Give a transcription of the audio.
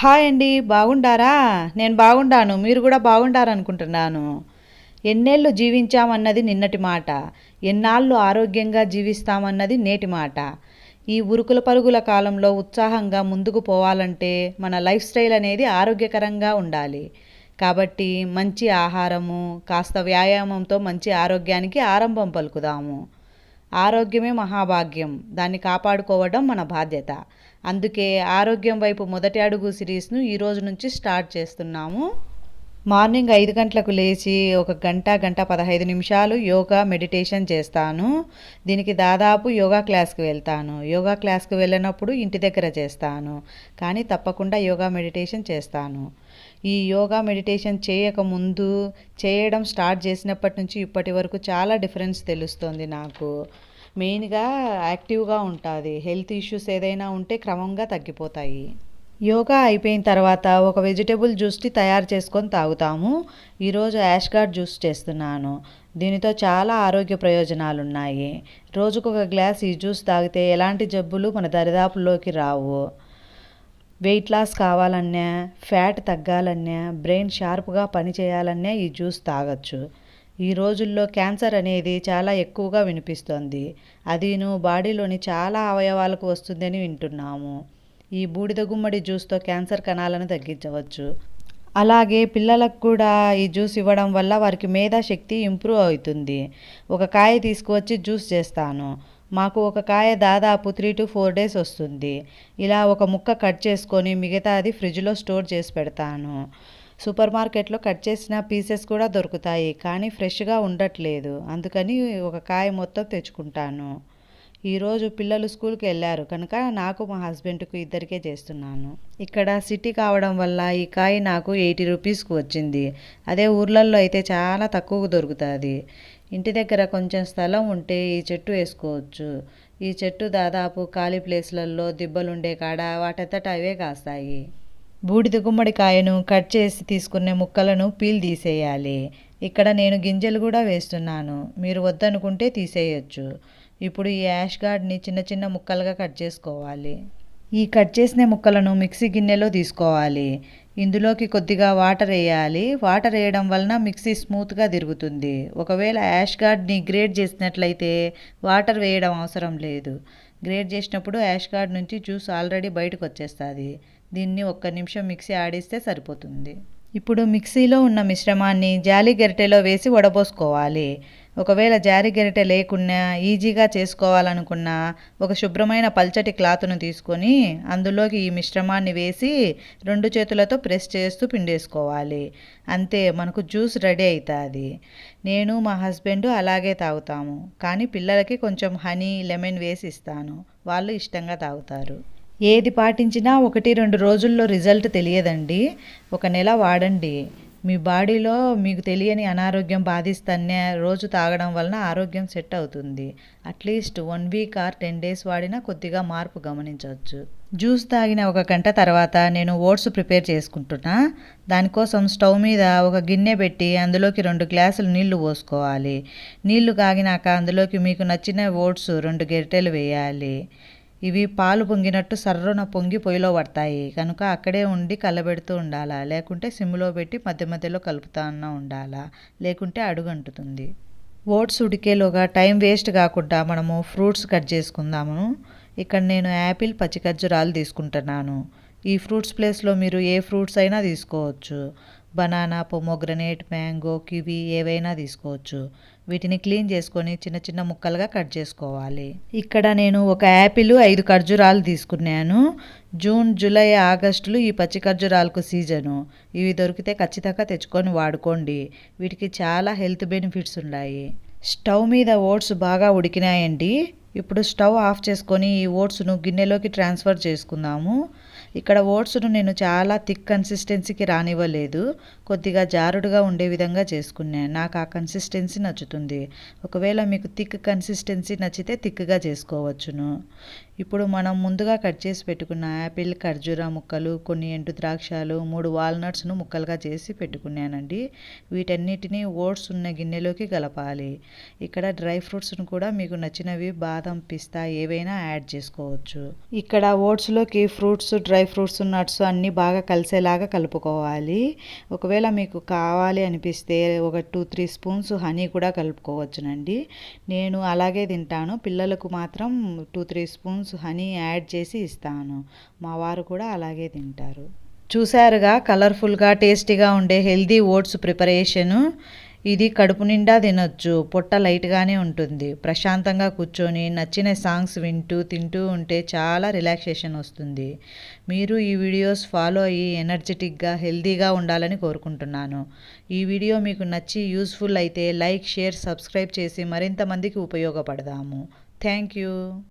Hi అండి. బాగుండారా? నేను బాగుండాను. మీరు కూడా బాగుండారనుకుంటున్నాను. ఎన్నేళ్ళు జీవించామన్నది నిన్నటి మాట. ఎన్నాళ్ళు ఆరోగ్యంగా జీవిస్తామన్నది నేటి మాట. ఈ ఉరుకుల పరుగుల కాలంలో ఉత్సాహంగా ముందుకు పోవాలంటే మన లైఫ్ స్టైల్ అనేది ఆరోగ్యకరంగా ఉండాలి. కాబట్టి మంచి ఆహారము, కాస్త వ్యాయామంతో మంచి ఆరోగ్యానికి ఆరంభం పలుకుదాము. ఆరోగ్యమే మహాభాగ్యం. దాన్ని కాపాడుకోవడం మన బాధ్యత. అందుకే ఆరోగ్యం వైపు మొదటి అడుగు సిరీస్ను ఈ రోజు నుంచి స్టార్ట్ చేస్తున్నాము. మార్నింగ్ 5 గంటలకు లేచి ఒక గంట 15 నిమిషాలు యోగా మెడిటేషన్ చేస్తాను. దీనికి దాదాపు యోగా క్లాస్కి వెళ్తాను. యోగా క్లాస్కి వెళ్ళినప్పుడు ఇంటి దగ్గర చేస్తాను, కానీ తప్పకుండా యోగా మెడిటేషన్ చేస్తాను. ఈ యోగా మెడిటేషన్ చేయకముందు, చేయడం స్టార్ట్ చేసినప్పటి నుంచి ఇప్పటి వరకు చాలా డిఫరెన్స్ తెలుస్తుంది నాకు. మెయిన్గా యాక్టివ్గా ఉంటుంది. హెల్త్ ఇష్యూస్ ఏదైనా ఉంటే క్రమంగా తగ్గిపోతాయి. యోగా అయిపోయిన తర్వాత ఒక వెజిటేబుల్ జ్యూస్ని తయారు చేసుకొని తాగుతాము. ఈరోజు యాష్గార్డ్ జ్యూస్ చేస్తున్నాను. దీనితో చాలా ఆరోగ్య ప్రయోజనాలు ఉన్నాయి. రోజుకొక గ్లాస్ ఈ జ్యూస్ తాగితే ఎలాంటి జబ్బులు మన దరిదాపుల్లోకి రావు. వెయిట్ లాస్ కావాలన్నా, ఫ్యాట్ తగ్గాలన్నా, బ్రెయిన్ షార్ప్గా పనిచేయాలన్నా ఈ జ్యూస్ తాగొచ్చు. ఈ రోజుల్లో క్యాన్సర్ అనేది చాలా ఎక్కువగా వినిపిస్తోంది. అదీను బాడీలోని చాలా అవయవాలకు వస్తుందని వింటున్నాము. ఈ బూడిద గుమ్మడి జ్యూస్తో క్యాన్సర్ కణాలను తగ్గించవచ్చు. అలాగే పిల్లలకు కూడా ఈ జ్యూస్ ఇవ్వడం వల్ల వారికి మేధాశక్తి ఇంప్రూవ్ అవుతుంది. ఒక కాయ తీసుకువచ్చి జ్యూస్ చేస్తాను. మాకు ఒక కాయ దాదాపు 3 to 4 డేస్ వస్తుంది. ఇలా ఒక ముక్క కట్ చేసుకొని మిగతాది ఫ్రిడ్జ్లో స్టోర్ చేసి పెడతాను. సూపర్ మార్కెట్లో కట్ చేసిన పీసెస్ కూడా దొరుకుతాయి, కానీ ఫ్రెష్గా ఉండట్లేదు. అందుకని ఒక కాయ మొత్తం తెచ్చుకుంటాను. ఈరోజు పిల్లలు స్కూల్కి వెళ్ళారు కనుక నాకు మా హస్బెండ్కు ఇద్దరికే చేస్తున్నాను. ఇక్కడ సిటీ కావడం వల్ల ఈ కాయ నాకు 80 రూపీస్కి వచ్చింది. అదే ఊర్లలో అయితే చాలా తక్కువకు దొరుకుతుంది. ఇంటి దగ్గర కొంచెం స్థలం ఉంటే ఈ చెట్టు వేసుకోవచ్చు. ఈ చెట్టు దాదాపు ఖాళీ ప్లేస్లలో దిబ్బలుండే కాడ వాటంతట అవే కాస్తాయి. బూడిద గుమ్మడికాయను కట్ చేసి తీసుకునే ముక్కలను పీల్ తీసేయాలి. ఇక్కడ నేను గింజలు కూడా వేస్తున్నాను. మీరు వద్దనుకుంటే తీసేయచ్చు. ఇప్పుడు ఈ యాష్ గార్డ్ని చిన్న చిన్న ముక్కలుగా కట్ చేసుకోవాలి. ఈ కట్ చేసిన ముక్కలను మిక్సీ గిన్నెలో తీసుకోవాలి. ఇందులోకి కొద్దిగా వాటర్ వేయాలి. వాటర్ వేయడం వలన మిక్సీ స్మూత్గా తిరుగుతుంది. ఒకవేళ యాష్ గార్డ్ని గ్రేట్ చేసినట్లయితే వాటర్ వేయడం అవసరం లేదు. గ్రేట్ చేసినప్పుడు యాష్ గార్డ్ నుంచి జ్యూస్ ఆల్రెడీ బయటకు వచ్చేస్తుంది. దీన్ని 1 నిమిషం మిక్సీ ఆడిస్తే సరిపోతుంది. ఇప్పుడు మిక్సీలో ఉన్న మిశ్రమాన్ని జాలి గరిటెలో వేసి వడపోసుకోవాలి. ఒకవేళ జాలి గరిటె లేకున్నా ఈజీగా చేసుకోవాలనుకున్నా ఒక శుభ్రమైన పల్చటి క్లాత్ను తీసుకొని అందులోకి ఈ మిశ్రమాన్ని వేసి 2 చేతులతో ప్రెస్ చేస్తూ పిండేసుకోవాలి. అంతే, మనకు జ్యూస్ రెడీ అవుతుంది. నేను మా హస్బెండ్ అలాగే తాగుతాము, కానీ పిల్లలకి కొంచెం హనీ, లెమన్ వేసి ఇస్తాను. వాళ్ళు ఇష్టంగా తాగుతారు. ఏది పాటించినా 1-2 రోజుల్లో రిజల్ట్ తెలియదండి. 1 నెల వాడండి. మీ బాడీలో మీకు తెలియని అనారోగ్యం బాధిస్తేనే రోజు తాగడం వలన ఆరోగ్యం సెట్ అవుతుంది. అట్లీస్ట్ 1 వీక్ ఆర్ 10 డేస్ వాడినా కొద్దిగా మార్పు గమనించవచ్చు. జ్యూస్ తాగిన 1 గంట తర్వాత నేను ఓట్స్ ప్రిపేర్ చేసుకుంటున్నా. దానికోసం స్టవ్ మీద ఒక గిన్నె పెట్టి అందులోకి 2 గ్లాసులు నీళ్లు పోసుకోవాలి. నీళ్లు కాగినాక అందులోకి మీకు నచ్చిన ఓట్స్ 2 గరిటెలు వేయాలి. ఇవి పాలు పొంగినట్టు సర్రున పొంగి పొయ్యిలో పడతాయి కనుక అక్కడే ఉండి కలబెడుతూ ఉండాలా, లేకుంటే సిమ్లో పెట్టి మధ్య మధ్యలో కలుపుతూ ఉండాలా, లేకుంటే అడుగంటుతుంది. ఓట్స్ ఉడికేలోగా టైం వేస్ట్ కాకుండా మనము ఫ్రూట్స్ కట్ చేసుకుందాము. ఇక్కడ నేను యాపిల్, పచ్చి ఖర్జూరాలు తీసుకుంటున్నాను. ఈ ఫ్రూట్స్ ప్లేస్లో మీరు ఏ ఫ్రూట్స్ అయినా తీసుకోవచ్చు. బనానా, పొమోగ్రనేట్, మ్యాంగో, కివి ఏవైనా తీసుకోవచ్చు. వీటిని క్లీన్ చేసుకొని చిన్న చిన్న ముక్కలుగా కట్ చేసుకోవాలి. ఇక్కడ నేను ఒక యాపిల్, 5 ఖర్జూరాలు తీసుకున్నాను. జూన్, జూలై, ఆగస్టులు ఈ పచ్చి ఖర్జూరాలకు సీజను. ఇవి దొరికితే ఖచ్చితంగా తెచ్చుకొని వాడుకోండి. వీటికి చాలా హెల్త్ బెనిఫిట్స్ ఉన్నాయి. స్టవ్ మీద ఓట్స్ బాగా ఉడికినాయండి. ఇప్పుడు స్టవ్ ఆఫ్ చేసుకొని ఈ ఓట్స్ను గిన్నెలోకి ట్రాన్స్ఫర్ చేసుకుందాము. ఇక్కడ ఓట్స్ను నేను చాలా థిక్ కన్సిస్టెన్సీకి రానివ్వలేదు. కొద్దిగా జారుడుగా ఉండే విధంగా చేసుకున్నాను. నాకు ఆ కన్సిస్టెన్సీ నచ్చుతుంది. ఒకవేళ మీకు థిక్ కన్సిస్టెన్సీ నచ్చితే థిక్గా చేసుకోవచ్చును. ఇప్పుడు మనం ముందుగా కట్ చేసి పెట్టుకున్న యాపిల్, ఖర్జూర ముక్కలు, కొన్ని ఎండు ద్రాక్షలు, 3 వాల్నట్స్ను ముక్కలుగా చేసి పెట్టుకున్నానండి. వీటన్నిటిని ఓట్స్ ఉన్న గిన్నెలోకి కలపాలి. ఇక్కడ డ్రై ఫ్రూట్స్ను కూడా మీకు నచ్చినవి బాదం, పిస్తా ఏవైనా యాడ్ చేసుకోవచ్చు. ఇక్కడ ఓట్స్లోకి ఫ్రూట్స్, డ్రై ఫ్రూట్స్, నట్స్ అన్నీ బాగా కలిసేలాగా కలుపుకోవాలి. ఒకవేళ మీకు కావాలి అనిపిస్తే ఒక 2-3 స్పూన్స్ హనీ కూడా కలుపుకోవచ్చునండి. నేను అలాగే తింటాను. పిల్లలకు మాత్రం 2-3 స్పూన్స్ హనీ యాడ్ చేసి ఇస్తాను. మా వారు కూడా అలాగే తింటారు. చూసారుగా కలర్ఫుల్గా టేస్టీగా ఉండే హెల్దీ ఓట్స్ ప్రిపరేషను. ఇది కడుపు నిండా తినొచ్చు. పొట్ట లైట్గానే ఉంటుంది. ప్రశాంతంగా కూర్చొని నచ్చిన సాంగ్స్ వింటూ తింటూ ఉంటే చాలా రిలాక్సేషన్ వస్తుంది. మీరు ఈ వీడియోస్ ఫాలో అయ్యి ఎనర్జెటిక్గా హెల్దీగా ఉండాలని కోరుకుంటున్నాను. ఈ వీడియో మీకు నచ్చి యూస్ఫుల్ అయితే లైక్, షేర్, సబ్స్క్రైబ్ చేసి మరింత మందికి ఉపయోగపడదాము. Thank you.